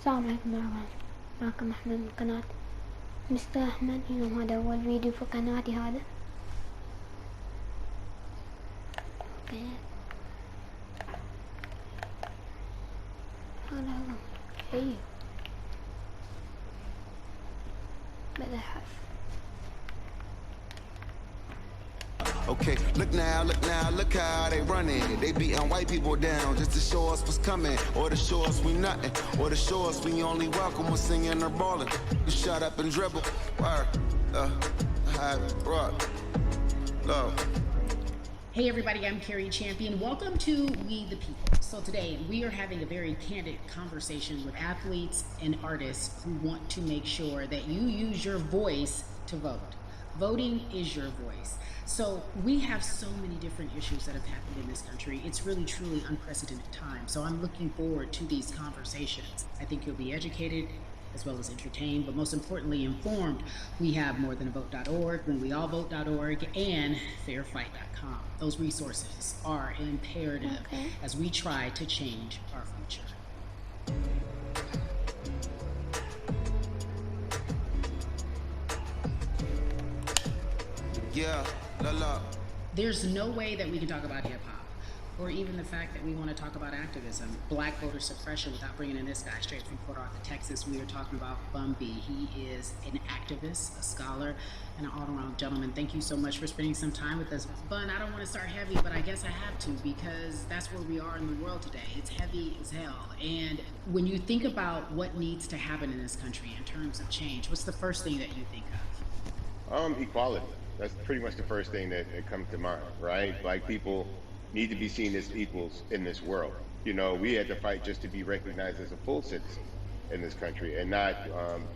السلام عليكم ورحمة، معكم أحمد من قناة مستر أحمد. اليوم هذا أول فيديو في قناتي. هذا اوكي، هذا هو شيء بدأ حرف. Okay, look now, look how they running. They beating white people down just to show us what's coming, or to show us we nothing, or to show us we only welcome when singing or balling. You shut up and dribble. Word, have it, brought, love. Hey everybody, I'm Carrie Champion. Welcome to We the People. So today we are having a very candid conversation with athletes and artists who want to make sure that you use your voice to vote. Voting is your voice. So we have so many different issues that have happened in this country. It's really, truly unprecedented time. So I'm looking forward to these conversations. I think you'll be educated as well as entertained, but most importantly informed. We have morethanavote.org, whenweallvote.org, and fairfight.com. Those resources are imperative as we try to change our future. Yeah, la. There's no way that we can talk about hip hop, or even the fact that we want to talk about activism, black voter suppression, without bringing in this guy straight from Fort, Texas. We are talking about Bun B. He is an activist, a scholar, and an all-around gentleman. Thank you so much for spending some time with us. Bun, I don't want to start heavy, but I guess I have to, because that's where we are in the world today. It's heavy as hell. And when you think about what needs to happen in this country in terms of change, what's the first thing that you think of? Equality. That's pretty much the first thing that comes to mind, right? Black people need to be seen as equals in this world. You know, we had to fight just to be recognized as a full citizen in this country and not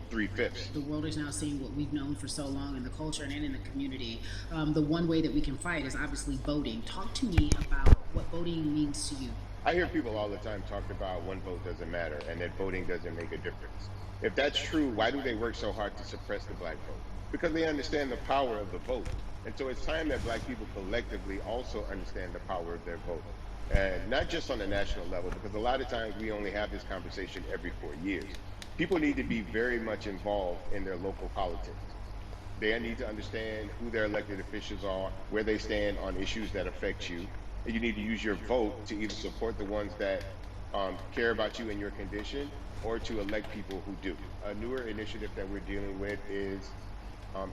3/5. The world is now seeing what we've known for so long in the culture and in the community. The one way that we can fight is obviously voting. Talk to me about what voting means to you. I hear people all the time talk about one vote doesn't matter and that voting doesn't make a difference. If that's true, why do they work so hard to suppress the black vote? Because they understand the power of the vote. And so it's time that black people collectively also understand the power of their vote. And not just on the national level, because a lot of times we only have this conversation every 4 years. People need to be very much involved in their local politics. They need to understand who their elected officials are, where they stand on issues that affect you. And you need to use your vote to either support the ones that care about you and your condition, or to elect people who do. A newer initiative that we're dealing with is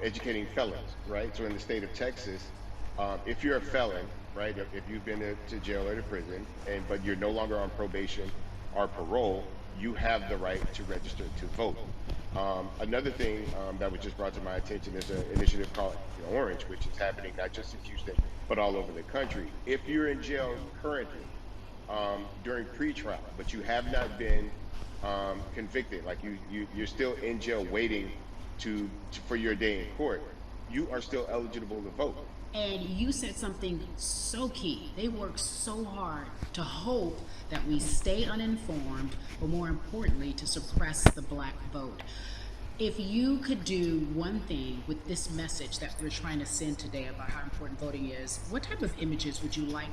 educating felons, right? So in the state of Texas, if you're a felon, right, if you've been to jail or to prison, but you're no longer on probation or parole, you have the right to register to vote. Another thing that was just brought to my attention is an initiative called Orange, which is happening not just in Houston, but all over the country. If you're in jail currently during pre-trial, but you have not been convicted, like you're still in jail waiting for your day in court, you are still eligible to vote. And you said something so key. They work so hard to hope that we stay uninformed, but more importantly, to suppress the black vote. If you could do one thing with this message that we're trying to send today about how important voting is, what type of images would you like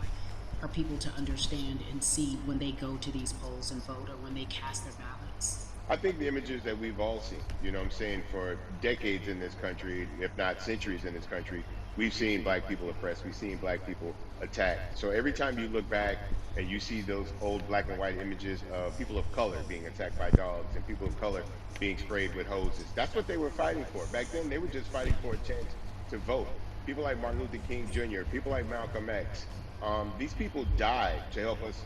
for people to understand and see when they go to these polls and vote, or when they cast their ballots? I think the images that we've all seen, you know what I'm saying, for decades in this country, if not centuries in this country, we've seen black people oppressed, we've seen black people attacked. So every time you look back and you see those old black and white images of people of color being attacked by dogs and people of color being sprayed with hoses, that's what they were fighting for. Back then, they were just fighting for a chance to vote. People like Martin Luther King Jr., people like Malcolm X, these people died to help us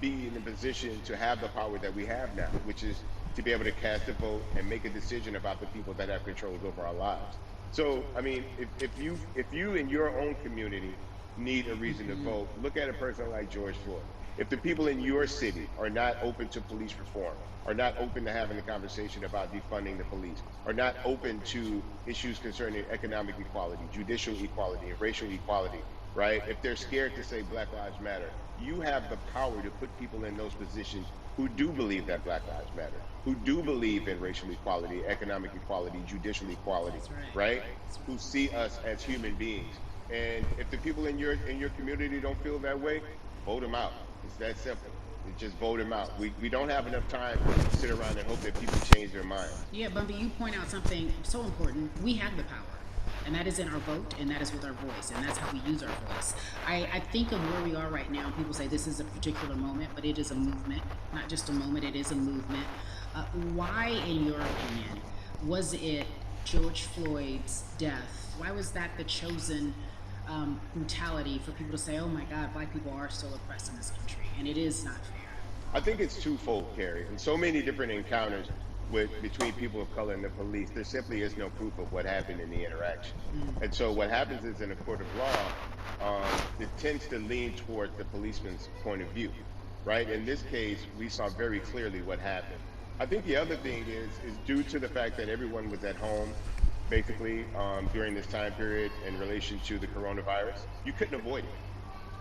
be in a position to have the power that we have now, which is to be able to cast a vote and make a decision about the people that have control over our lives. So, I mean, if you in your own community need a reason to vote, look at a person like George Floyd. If the people in your city are not open to police reform, are not open to having a conversation about defunding the police, are not open to issues concerning economic equality, judicial equality, and racial equality, right? If they're scared to say Black Lives Matter, you have the power to put people in those positions who do believe that Black Lives Matter, who do believe in racial equality, economic equality, judicial equality, right? Who see us as human beings. And if the people in your community don't feel that way, vote them out. It's that simple. Just vote him out. We don't have enough time to sit around and hope that people change their mind. Yeah, Bumpy, you point out something so important. We have the power, and that is in our vote, and that is with our voice, and that's how we use our voice. I think of where we are right now. People say this is a particular moment, but it is a movement, not just a moment, it is a movement. Why, in your opinion, was it George Floyd's death? Why was that the chosen brutality for people to say, oh my God, black people are still oppressed in this country, and it is not fair? I think it's twofold, Carrie. In so many different encounters between people of color and the police, there simply is no proof of what happened in the interaction. And so what happens is in a court of law, it tends to lean towards the policeman's point of view, right? In this case, we saw very clearly what happened. I think the other thing is due to the fact that everyone was at home, basically, during this time period in relation to the coronavirus, you couldn't avoid it.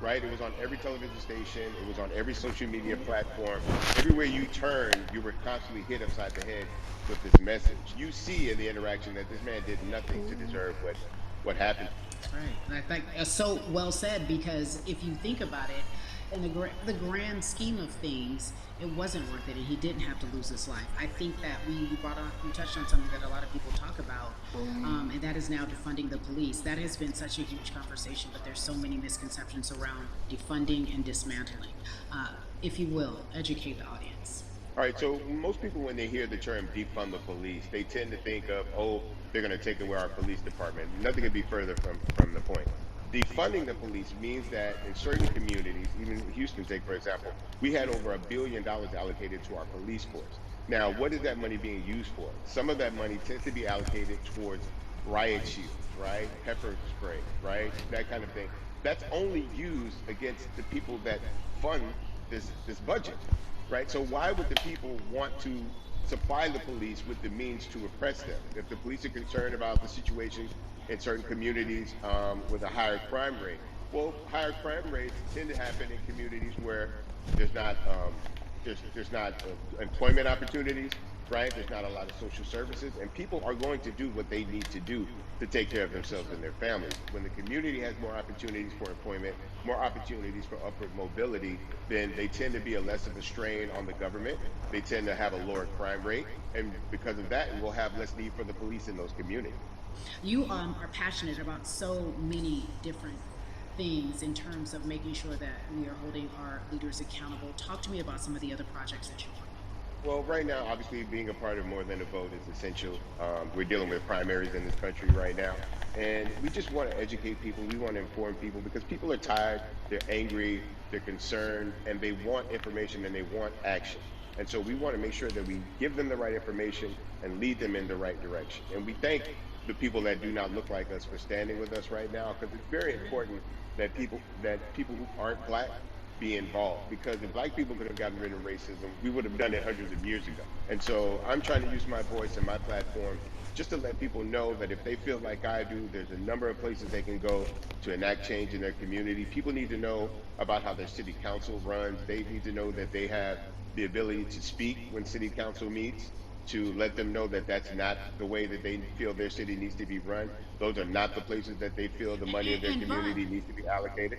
Right? It was on every television station. It was on every social media platform. Everywhere you turn, you were constantly hit upside the head with this message. You see in the interaction that this man did nothing to deserve what happened. That's right. And I think that's so well said, because if you think about it, in the grand scheme of things, it wasn't worth it, and he didn't have to lose his life. I think that we touched on something that a lot of people talk about, and that is now defunding the police. That has been such a huge conversation, but there's so many misconceptions around defunding and dismantling. If you will, educate the audience. All right, so most people, when they hear the term defund the police, they tend to think of, oh, they're going to take away our police department. Nothing could be further from the point. Defunding the police means that in certain communities, even Houston, take for example, we had over $1 billion allocated to our police force. Now, what is that money being used for? Some of that money tends to be allocated towards riot shields, right? Pepper spray, right? That kind of thing. That's only used against the people that fund this budget, right? So why would the people want to supply the police with the means to oppress them? If the police are concerned about the situation in certain communities with a higher crime rate. Well, higher crime rates tend to happen in communities where there's not employment opportunities, right? There's not a lot of social services, and people are going to do what they need to do to take care of themselves and their families. When the community has more opportunities for employment, more opportunities for upward mobility, then they tend to be less of a strain on the government. They tend to have a lower crime rate, and because of that, we'll have less need for the police in those communities. You are passionate about so many different things in terms of making sure that we are holding our leaders accountable. Talk to me about some of the other projects that you're working on. Well, right now, obviously, being a part of More Than a Vote is essential. We're dealing with primaries in this country right now, and we just want to educate people. We want to inform people because people are tired, they're angry, they're concerned, and they want information and they want action. And so we want to make sure that we give them the right information and lead them in the right direction. And we thank the people that do not look like us for standing with us right now, because it's very important that people who aren't black be involved, because if black people could have gotten rid of racism, we would have done it hundreds of years ago. And so I'm trying to use my voice and my platform just to let people know that if they feel like I do, there's a number of places they can go to enact change in their community. People need to know about how their city council runs. They need to know that they have the ability to speak when city council meets, to let them know that that's not the way that they feel their city needs to be run. Those are not the places that they feel the money of their community needs to be allocated.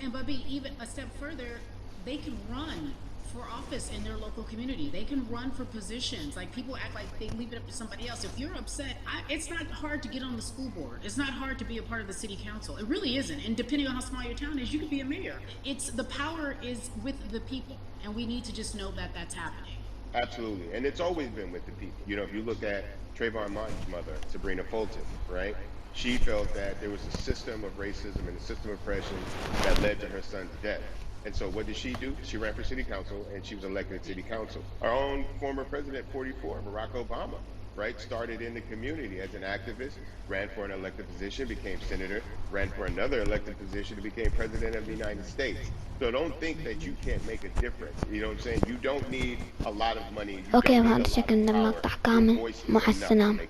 And Bubby, even a step further, they can run for office in their local community. They can run for positions. Like, people act like they leave it up to somebody else. If you're upset, it's not hard to get on the school board. It's not hard to be a part of the city council. It really isn't. And depending on how small your town is, you could be a mayor. The power is with the people, and we need to just know that that's happening. Absolutely, and it's always been with the people. You know, if you look at Trayvon Martin's mother, Sabrina Fulton, right? She felt that there was a system of racism and a system of oppression that led to her son's death. And so what did she do? She ran for city council, and she was elected to city council. Our own former president, 44, Barack Obama, right, started in the community as an activist, ran for an elected position, became senator, ran for another elected position, and became president of the United States. So don't think that you can't make a difference. You know what I'm saying? You don't need a lot of money. اوكي، بهذا الشكل نقطع كامل. مع السلامة.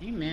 Amen.